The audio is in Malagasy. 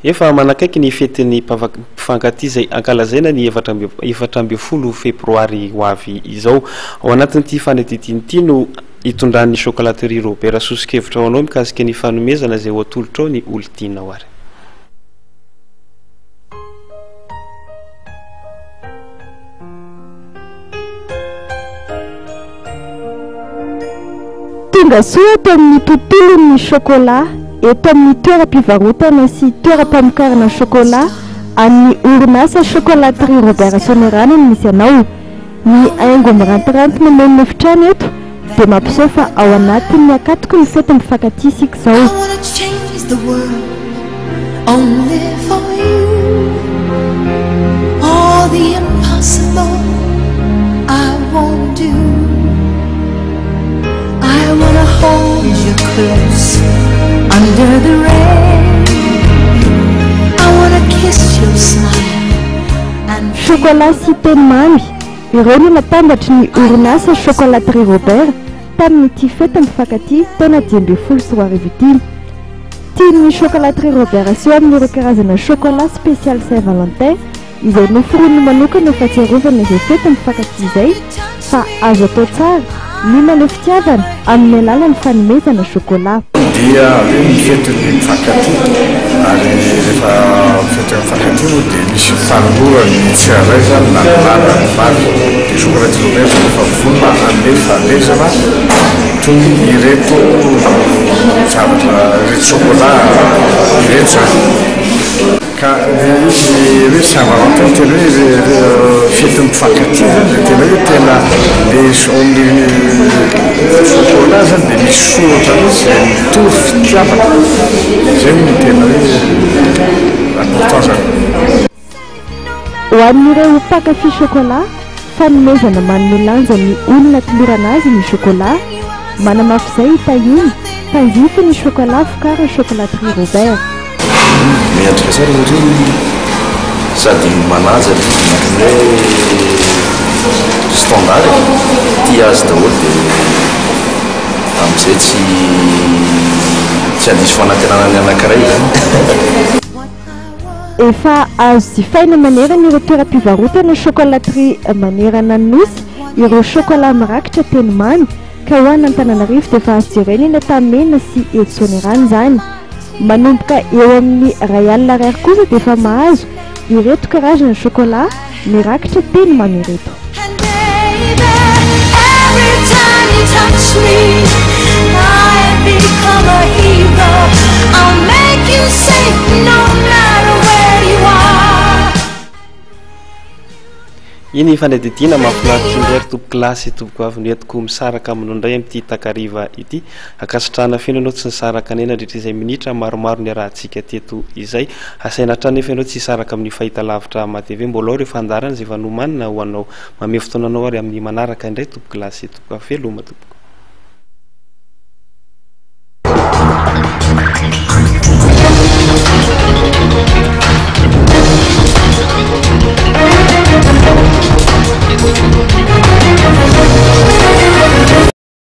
efa manakaiky ny fetiny mpifankaty zay ankalazaina ny 7 febroary ho avy izao. Ao anatin'ity fanadidin'ity no itondran'ny chocolaterie Robert Sosokevitra ao anao mikasika ny fanomezana zay ho atolotra ao ny olontiana ao ary. Tonga soa eto amin'ny tontolon'ny chocolat eto amin'ny toeram-pivarotana sy toeram-pamokarana chocolat amin'ny orinasa chocolaterie Robert Sonerano no misy anao. Ny haingo mirantiranty mameno nefitrano eto dia mampiseho fa ao anatin'ny akatoko ny fety mifankatia isika izao. I wanna hold you close under the rain. I wanna kiss your smile and chocolat sy teny mamy ireo no natambatry ny orinasa chocolaterie Robert tamin'ity fety mifankatia taona 2010. Tian'ny chocolaterie Robert sy amin'ireo karazana chocolat spécial Saint-Valentin izay noforoniny manokana ho fahatsiarovana izay fety mifankatia izay fa azo atao tsara mila ny fitiavana amin'ny alalan'ny fanomezana chocolat. Dia ny fety mifankatia ary rehefa fety mifankatia moa dia misy fanolorany tsirairay na lalany dia chocolaterie Robert rehefa vonona andefandezana toy ireto zavatra ireto chocolat ireto zany. Ka izy hoe Saint-Valentin tena hoe fety mifankatia zany dia tena hoe tena le chocolat zany dia misy soratra mihitsy zay mitovy fitiavana zay no tena hoe important zany. Ho an'ireo mpankafy chocolat fanomezana manome lanja ny olona tilorana azy ny chocolat manamafy izay hitahiny mpanjifa ny chocolat vokariny chocolaterie Robert. Miatrika tsara satria sady manaja hoe standard tia azy daholo dia amin'izay tsy handisy fanantenana ny anankiray zany. Efa azo jifaina manerana ireo toeram-pivarotana chocolaterie manerana nosy ireo chocolat mirakitra teny mamy ka ho any Antananarivo dia efa azo jerena eny Tamena sy eto Sonerano zany. Manomboka eo amin'ny R1 kosa dia efa mahazo ireto karazana chocolat mirakitra teny mamy ireto. Iny fanadidina mahafinaritra indray tompoko lasy tompoko avy noentiko misaraka aminao indray amin'ity takariva ity akasitrahana feno ianao tsy nisaraka nena ndritra izay minitra maromaro ny rahantsika teto izay asaina hatrany nefa ianao tsy hisaraka amin'ny fahitalavitra matv mbola ao rehefa andarana izay efa nomanina ho anao mameo fotoana anao ary amin'ny manaraka indray tompoko lasy tompoko avy veloma tompoko.